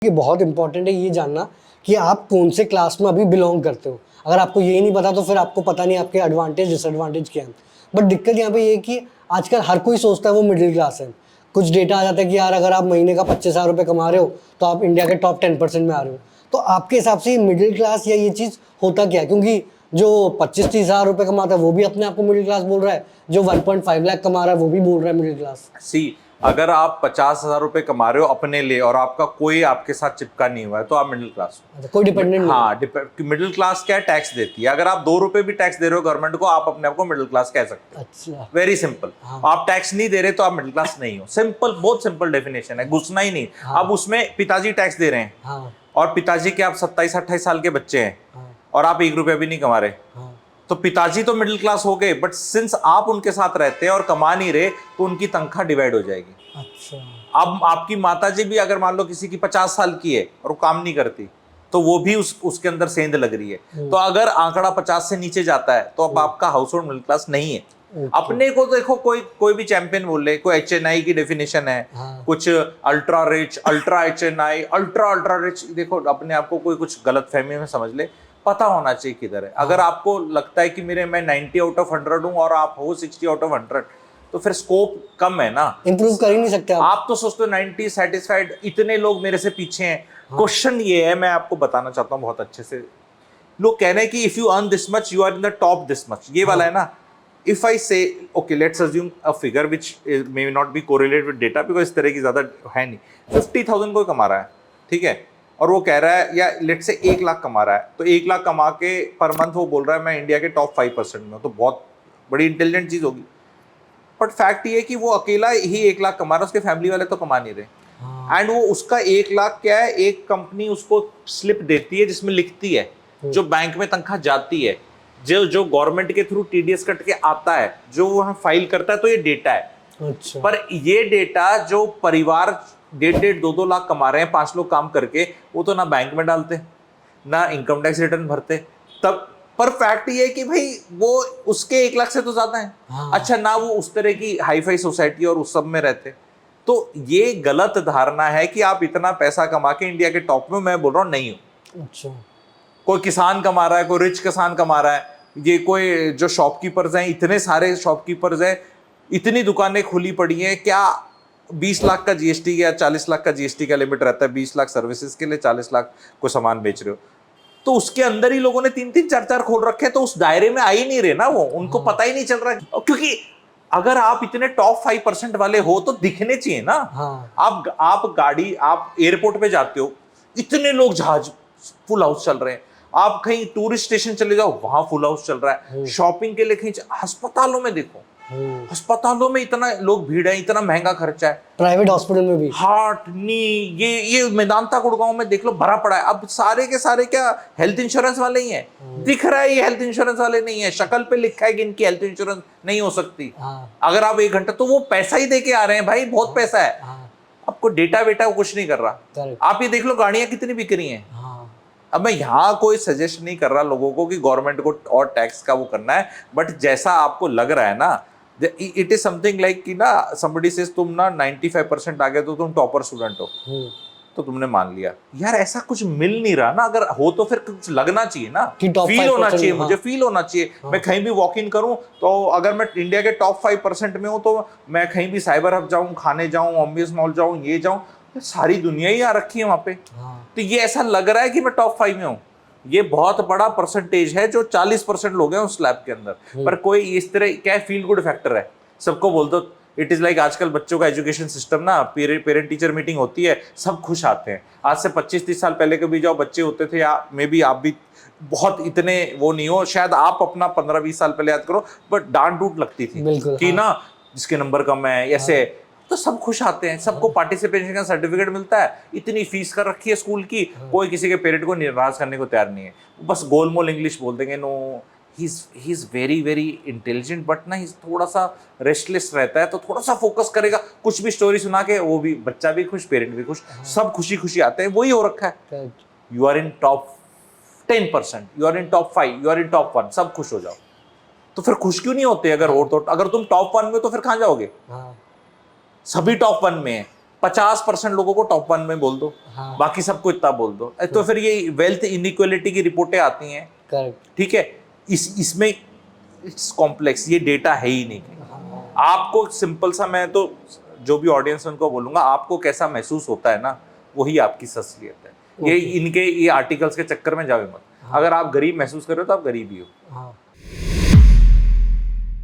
ये बहुत इंपॉर्टेंट है ये जानना कि आप कौन से क्लास में अभी बिलोंग करते हो। अगर आपको ये नहीं पता तो फिर आपको पता नहीं आपके एडवांटेज डिसएडवांटेज क्या है। बट दिक्कत यहाँ पे ये है कि आजकल हर कोई सोचता है वो मिडिल क्लास है। कुछ डेटा आ जाता है कि यार अगर आप महीने का 25,000 रुपये कमा रहे हो तो आप इंडिया के टॉप 10% में आ रहे हो। तो आपके हिसाब से मिडिल क्लास या ये चीज़ होता क्या है? क्योंकि जो 25-30 हज़ार रुपये कमाता है वो भी अपने आप को मिडिल क्लास बोल रहा है, जो 1.5 लाख कमा रहा है वो भी बोल रहा है मिडिल क्लास। अगर आप 50,000 रुपए कमा रहे हो अपने लिए और आपका कोई आपके साथ चिपका नहीं हुआ है तो आप मिडिल क्लास हो। कोई डिपेंडेंट नहीं। हाँ, मिडिल क्लास क्या है, टैक्स देती है। अगर आप 2 रुपए भी टैक्स दे रहे हो गवर्नमेंट को, आप अपने आप को मिडिल क्लास कह सकते हो। अच्छा, वेरी सिंपल। हाँ। आप टैक्स नहीं दे रहे तो आप मिडिल क्लास नहीं हो। सिंपल, बहुत सिंपल डेफिनेशन है, घुसना ही नहीं। हाँ। अब उसमें पिताजी टैक्स दे रहे हैं, हाँ, और पिताजी के आप 27-28 साल के बच्चे हैं, हाँ, और आप 1 रुपया भी नहीं कमा रहे, हाँ, तो पिताजी तो मिडिल क्लास हो गए, बट सिंस आप उनके साथ रहते हैं और कमा नहीं रहे तो उनकी तनख्वाह डिवाइड हो जाएगी। अच्छा। अब आपकी माताजी भी अगर मान लो किसी की 50 साल की है और वो काम नहीं करती तो वो भी उसके अंदर सेंध लग रही है। तो अगर आंकड़ा 50 से नीचे जाता है तो अब आपका हाउस होल्ड मिडिल क्लास नहीं है। अपने को देखो, कोई भी चैंपियन बोल ले, कोई HNI की डेफिनेशन है, हाँ। कुछ ultra rich, ultra HNI, ultra rich. देखो, अपने आप को कोई कुछ गलत फहमी में समझ ले, पता होना चाहिए किधर है। अगर आपको लगता है कि मैं 90 आउट ऑफ 100 हूँ और आप हो 60 आउट ऑफ 100, तो फिर स्कोप कम है ना, इंप्रूव कर ही नहीं सकते आप तो सोचते हो 90 सेटिस्फाइड, इतने लोग मेरे से पीछे हैं। क्वेश्चन ये है, मैं आपको बताना चाहता हूँ बहुत अच्छे से। लोग कह रहे हैं कि if you earn this much you are in the top this much, ये वाला है ना। If I say okay, let's assume a figure which may not be correlated with data, because इस तरह की ज्यादा है नहीं। 50,000 कोई कमा रहा है, ठीक है, और वो कह रहा है, या लेट्स से 1 लाख कमा रहा है, तो 1 लाख कमा के पर मंथ वो बोल रहा है मैं इंडिया के टॉप 5% में हूं, तो बहुत बड़ी इंटेलिजेंट चीज होगी। बट फैक्ट ये है कि वो अकेला ही 1 लाख कमा रहा है, उसके फैमिली वाले तो कमा नहीं रहे। एंड वो उसका 1 लाख क्या है, एक कंपनी उसको स्लिप देती है जिसमें लिखती है, जो बैंक में तनख्वाह जाती है, जो गवर्नमेंट के थ्रू TDS कट के आता है, जो वहां फाइल करता है, तो ये डेटा है। अच्छा। पर ये डेटा जो परिवार 1.5-2 लाख कमा रहे हैं 5 लोग काम करके, वो तो ना बैंक में डालते, ना इनकम टैक्स रिटर्न भरते। तब पर फैक्ट ये है कि भाई वो उसके 1 लाख से तो ज्यादा है। हाँ। अच्छा, ना वो उस तरह की हाई फाई सोसाइटी और उस सब में रहते। तो ये गलत धारणा है कि आप इतना पैसा कमा के इंडिया के टॉप में, मैं बोल रहा हूँ, नहीं हो। अच्छा। कोई किसान कमा रहा है, कोई रिच किसान कमा रहा है, ये कोई जो शॉपकीपर्स हैं, इतने सारे शॉपकीपर्स हैं, इतनी दुकानें खुली पड़ी हैं, क्या 20 लाख का GST या 40 लाख का GST का लिमिट रहता है, 20 लाख सर्विसेज के लिए, 40 लाख को सामान बेच रहे हो, तो उसके अंदर ही लोगों ने 3-3, 4-4 खोल रखे हैं, तो उस दायरे में आ ही नहीं रहे ना वो, उनको पता ही नहीं चल रहा। क्योंकि अगर आप इतने टॉप 5% वाले हो तो दिखने चाहिए ना। हाँ। आप एयरपोर्ट पे जाते हो, इतने लोग जहाज फुल हाउस चल रहे हैं। आप कहीं टूरिस्ट स्टेशन चले जाओ, वहां फुल हाउस चल रहा है। शॉपिंग के लिए कहीं, अस्पतालों में देखो, अस्पतालों में इतना लोग भीड़ है, इतना महंगा खर्चा है। प्राइवेट हॉस्पिटल में भी हार्ट, नी, ये मेदांता गुड़गांव में देख लो, भरा पड़ा है। अब सारे के सारे क्या हेल्थ इंश्योरेंस वाले ही हैं? दिख रहा है ये हेल्थ इंश्योरेंस वाले नहीं है, शक्ल पे लिखा है कि इनकी हेल्थ इंश्योरेंस नहीं हो सकती। अगर आप 1 घंटा, तो वो पैसा ही दे के आ रहे हैं भाई, बहुत पैसा है। आपको डेटा वेटा कुछ नहीं कर रहा। आप ये देख लो गाड़ियां कितनी बिक रही हैं। अब मैं यहाँ कोई सजेस्ट नहीं कर रहा लोगों को कि गवर्नमेंट को और टैक्स का वो करना है, बट जैसा आपको लग रहा है ना, इट इज समथिंग लाइक कि ना somebody says तुम ना 95% आ गए तो तुम टॉपर स्टूडेंट हो, तो तुमने मान लिया। यार ऐसा कुछ मिल नहीं रहा ना, अगर हो तो फिर कुछ लगना चाहिए ना, फील होना चाहिए। मुझे फील होना चाहिए। मैं कहीं भी वॉक इन करूं तो अगर मैं इंडिया के टॉप 5% में हूं तो मैं कहीं भी साइबर हब जाऊं, खाने जाऊं, अम्बियंस मॉल जाऊं, ये जाऊं, सारी दुनिया ही आ रखी है वहां पे। तो ये ऐसा लग रहा है कि मैं टॉप 5 में हूँ। ये बहुत बड़ा परसेंटेज है, जो 40% लोग हैं उस स्लैब के अंदर। पर कोई इस तरह क्या फील गुड फैक्टर है, सबको बोल दो। इट इज लाइक आजकल बच्चों का एजुकेशन सिस्टम ना, पेरेंट टीचर मीटिंग होती है, सब खुश आते हैं। आज से 25-30 साल पहले के भी जो बच्चे होते थे, या मे बी आप भी बहुत इतने वो नहीं हो, शायद आप अपना 15-20 साल पहले याद करो, बट डांट डूट लगती थी कि ना जिसके नंबर कम है ऐसे, तो सब खुश आते हैं, सबको पार्टिसिपेशन का सर्टिफिकेट मिलता है, इतनी फीस कर रखी है स्कूल की, कोई किसी के पेरेंट को निराश करने को तैयार नहीं है। बस गोलमोल इंग्लिश बोल देंगे। No, he is very very intelligent, but ना ही थोड़ा सा रेस्टलेस रहता है, तो थोड़ा सा फोकस करेगा, कुछ भी स्टोरी सुना के वो भी, बच्चा भी खुश, पेरेंट भी खुश, सब खुशी खुशी आते हैं। वही हो रखा है। You are in top 10%, you are in top 5, you are in top 1, सब खुश हो जाओ। तो फिर खुश क्यों नहीं होते? अगर हो तो, अगर तुम टॉप 1 में तो फिर कहाँ जाओगे? सभी टॉप 1 में है, 50% लोगों को टॉप 1 में बोल दो, हाँ। बाकी सबको इतना बोल दो, तो फिर ये वेल्थ इनइक्वालिटी की रिपोर्टें आती हैं। करेक्ट। ठीक है, इसमें इट्स कॉम्प्लेक्स, ये डेटा है ही नहीं। हाँ, आपको सिंपल सा, मैं तो जो भी ऑडियंस उनको बोलूंगा, आपको कैसा महसूस होता है ना, वही आपकी असलियत है। ये इनके ये आर्टिकल्स के चक्कर में जाओ मत। अगर आप गरीब महसूस कर रहे हो तो आप गरीब ही हो। हाँ।